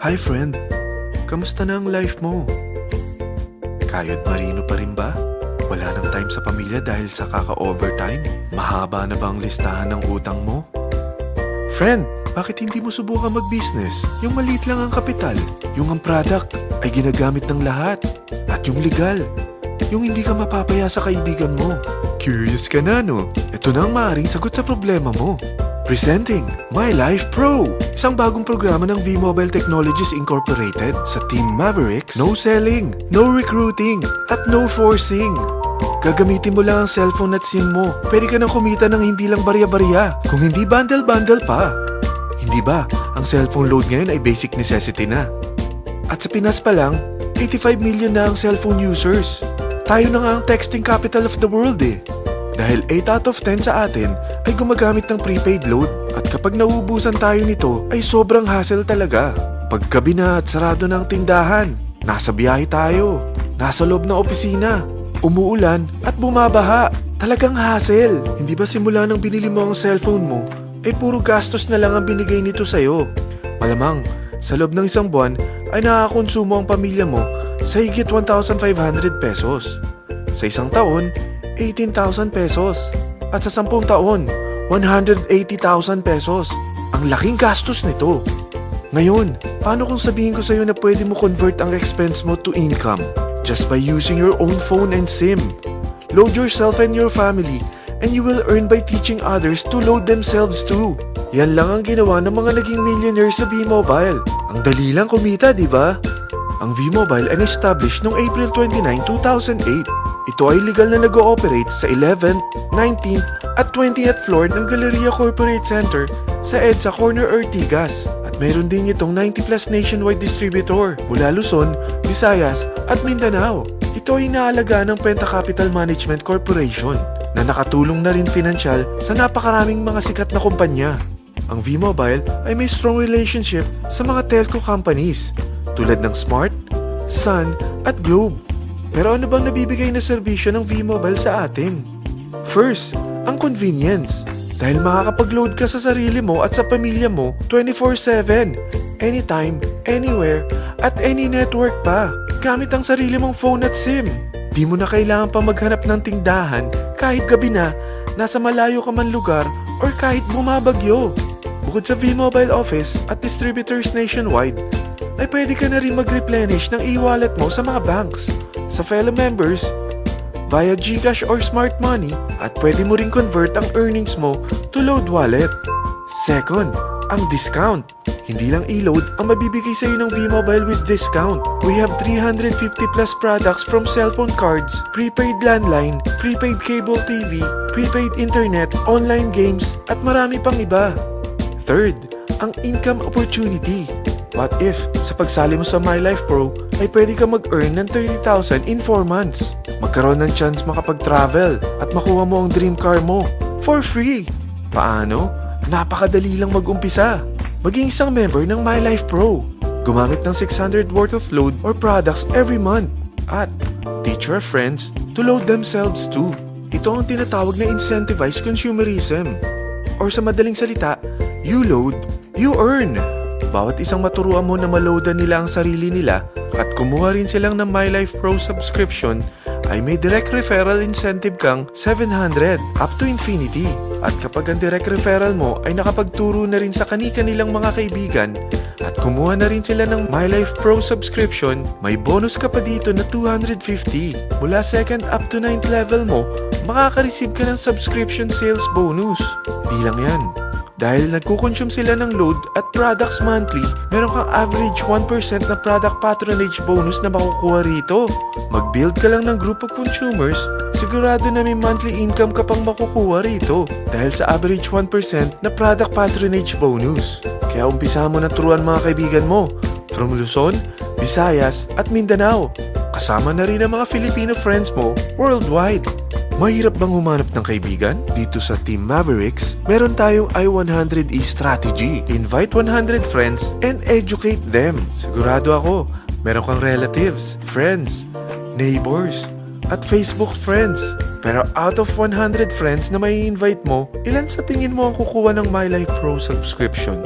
Hi friend, kamusta na ang life mo? Kayod marino pa rin ba? Wala nang time sa pamilya dahil sa kaka-overtime? Mahaba na ba ang listahan ng utang mo? Friend, bakit hindi mo subukan mag-business? Yung maliit lang ang kapital, yung ang product ay ginagamit ng lahat, at yung legal, yung hindi ka mapapaya sa kaibigan mo. Curious ka na, no? Ito na ang maaaring sagot sa problema mo. Presenting My Life Pro, isang bagong programa ng V-Mobile Technologies Incorporated sa Team Mavericks. No selling, no recruiting, at no forcing. Gagamitin mo lang ang cellphone at SIM mo. Pwede ka nang kumita ng hindi lang barya-barya, kung hindi bundle-bundle pa. Hindi ba, ang cellphone load ngayon ay basic necessity na. At sa Pinas pa lang, 85 million na ang cellphone users. Tayo na nga ang texting capital of the world eh. Dahil 8 out of 10 sa atin ay gumagamit ng prepaid load, at kapag nauubusan tayo nito ay sobrang hassle talaga. Paggabi na at sarado ng tindahan, nasa biyahe tayo, nasa loob ng opisina, umuulan at bumabaha. Talagang hassle. Hindi ba simula nang binili mo ang cellphone mo ay puro gastos na lang ang binigay nito sa'yo? Malamang sa loob ng isang buwan ay nakakakonsumo ang pamilya mo sa higit 1,500 pesos. Sa isang taon, 18,000 pesos. At sa 10 taon, 180,000 pesos. Ang laking gastos nito. Ngayon, paano kung sabihin ko sa'yo na pwede mo convert ang expense mo to income just by using your own phone and SIM? Load yourself and your family, and you will earn by teaching others to load themselves too. Yan lang ang ginawa ng mga naging millionaires sa V-Mobile. Ang dali lang kumita, di ba? Ang V-Mobile ay established noong April 29, 2008. Ito ay legal na nag-ooperate sa 11th, 19th at 20th floor ng Galleria Corporate Center sa EDSA Corner Ortigas. At meron din itong 90 plus nationwide distributor mula Luzon, Visayas at Mindanao. Ito ay inaalagaan ng Penta Capital Management Corporation na nakatulong na rin pinansyal sa napakaraming mga sikat na kumpanya. Ang V-Mobile ay may strong relationship sa mga telco companies tulad ng Smart, Sun at Globe. Pero ano bang nabibigay na serbisyo ng V-Mobile sa atin? First, ang convenience. Dahil makakapag-load ka sa sarili mo at sa pamilya mo 24/7, anytime, anywhere, at any network pa. Gamit ang sarili mong phone at SIM. Di mo na kailangan pa maghanap ng tindahan kahit gabi na, nasa malayo ka man lugar, or kahit bumabagyo. Bukod sa V-Mobile office at distributors nationwide, ay pwede ka na rin mag-replenish ng e-wallet mo sa mga banks, sa fellow members, via GCash or Smart Money, at pwede mo rin convert ang earnings mo to load wallet. Second, ang discount. Hindi lang e-load ang mabibigay sa iyo ng V-Mobile with discount. We have 350 plus products from cellphone cards, prepaid landline, prepaid cable TV, prepaid internet, online games, at marami pang iba. Third, ang income opportunity. What if, sa pagsali mo sa My Life Pro, ay pwede ka mag-earn ng 30,000 in 4 months? Magkaroon ng chance makapag-travel at makuha mo ang dream car mo for free. Paano? Napakadali lang mag-umpisa. Maging isang member ng My Life Pro. Gumamit ng 600 worth of load or products every month. At teach your friends to load themselves too. Ito ang tinatawag na incentivized consumerism. Or sa madaling salita, you load, you earn. Bawat isang maturuan mo na maloadan nila ang sarili nila at kumuha rin silang ng My Life Pro subscription, ay may direct referral incentive kang 700 up to infinity. At kapag ang direct referral mo ay nakapagturo na rin sa kani-kanilang mga kaibigan at kumuha na rin sila ng My Life Pro subscription, may bonus ka pa dito na 250. Mula 2nd up to 9th level mo, makaka-receive ka ng subscription sales bonus. Di lang yan. Dahil nagkukonsume sila ng load at products monthly, meron kang average 1% na product patronage bonus na makukuha rito. Mag-build ka lang ng group of consumers, sigurado na may monthly income ka pang makukuha rito dahil sa average 1% na product patronage bonus. Kaya umpisa mo na turuan mga kaibigan mo from Luzon, Visayas at Mindanao. Kasama na rin ang mga Filipino friends mo worldwide. Mahirap bang humanap ng kaibigan? Dito sa Team Mavericks, meron tayong I100E strategy. Invite 100 friends and educate them. Sigurado ako, meron kang relatives, friends, neighbors, at Facebook friends. Pero out of 100 friends na may invite mo, ilan sa tingin mo ang kukuha ng My Life Pro subscription?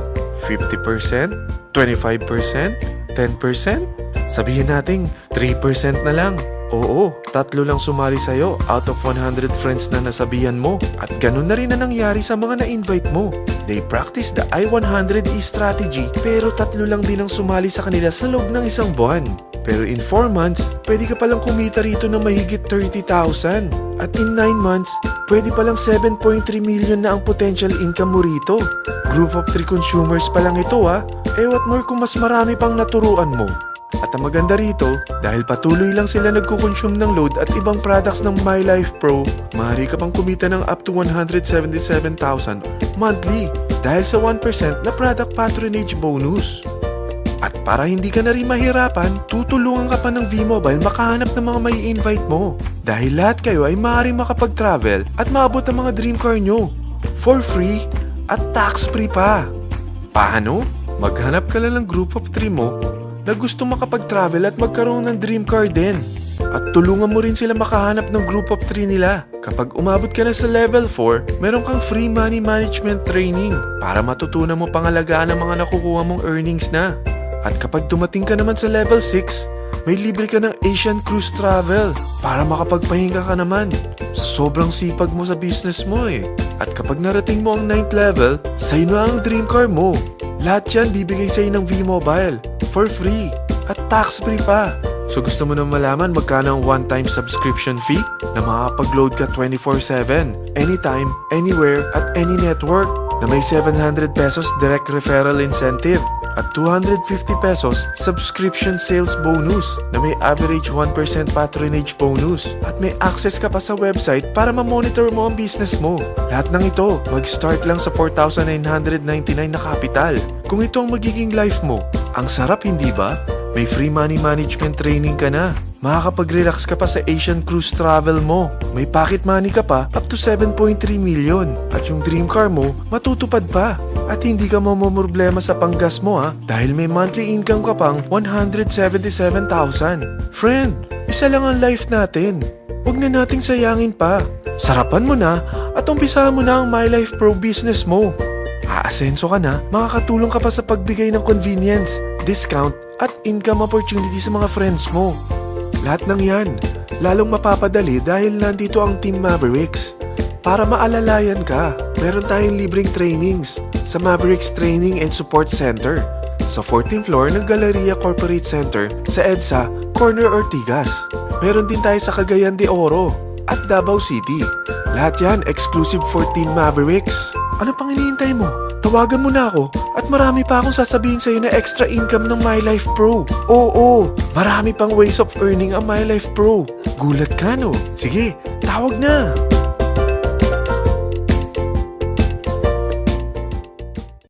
50%? 25%? 10%? Sabihin natin 3% na lang. Oo, 3 lang sumali sa'yo out of 100 friends na nasabihan mo. At ganun na rin na nangyari sa mga na-invite mo. They practice the I-100E strategy pero 3 lang din ang sumali sa kanila sa loob ng isang buwan. Pero in 4 months, pwede ka palang kumita rito ng mahigit 30,000. At in 9 months, pwede palang 7.3 million na ang potential income mo rito. Group of 3 consumers pa lang ito ha. What more kung mas marami pang naturuan mo. At ang maganda rito, dahil patuloy lang sila nagkukonsume ng load at ibang products ng My Life Pro, maaari ka pang kumita ng up to 177,000 monthly dahil sa 1% na product patronage bonus. At para hindi ka na rin mahirapan, tutulungan ka pa ng V-Mobile makahanap ng mga may invite mo. Dahil lahat kayo ay maaaring makapag-travel at maabot ang mga dream car nyo for free at tax-free pa. Paano? Maghanap ka lang ng group of 3 mo na gusto makapag-travel at magkaroon ng dream car din. At tulungan mo rin sila makahanap ng group of 3 nila. Kapag umabot ka na sa level 4, meron kang free money management training para matutunan mo pangalagaan ang mga nakukuha mong earnings na. At kapag dumating ka naman sa level 6, may libre ka ng Asian Cruise Travel para makapagpahinga ka naman. Sobrang sipag mo sa business mo eh. At kapag narating mo ang 9th level, sa'yo na ang dream car mo. Lahat yan bibigay sa'yo ng V-Mobile for free at tax-free pa. So gusto mo na malaman magkano ang one-time subscription fee na makakapag-load ka 24/7, anytime, anywhere, at any network na may 700 pesos direct referral incentive at 250 pesos subscription sales bonus na may average 1% patronage bonus at may access ka pa sa website para ma-monitor mo ang business mo. Lahat ng ito, mag-start lang sa 4,999 na capital. Kung ito ang magiging life mo, ang sarap hindi ba? May free money management training ka na. Makakapag-relax ka pa sa Asian Cruise Travel mo. May pocket money ka pa up to 7.3 million. At yung dream car mo, matutupad pa. At hindi ka mamomroblema sa panggas mo ha, dahil may monthly income ka pang 177,000. Friend, isa lang ang life natin. Huwag na nating sayangin pa. Sarapan mo na at umpisahan mo na ang My Life Pro business mo. Aasenso ka na, makakatulong ka pa sa pagbigay ng convenience, discount, at income opportunity sa mga friends mo. Lahat ng yan, lalong mapapadali dahil nandito ang Team Mavericks. Para maalalayan ka, meron tayong libreng trainings sa Mavericks Training and Support Center sa 14th floor ng Galleria Corporate Center sa EDSA, Corner Ortigas. Meron din tayo sa Cagayan de Oro at Davao City. Lahat yan exclusive for Team Mavericks. Ano pang hinihintay mo? Tawagan mo na ako at marami pa akong sasabihin sa'yo na extra income ng My Life Pro. Oo, marami pang ways of earning ang My Life Pro. Gulat ka no? Sige, tawag na!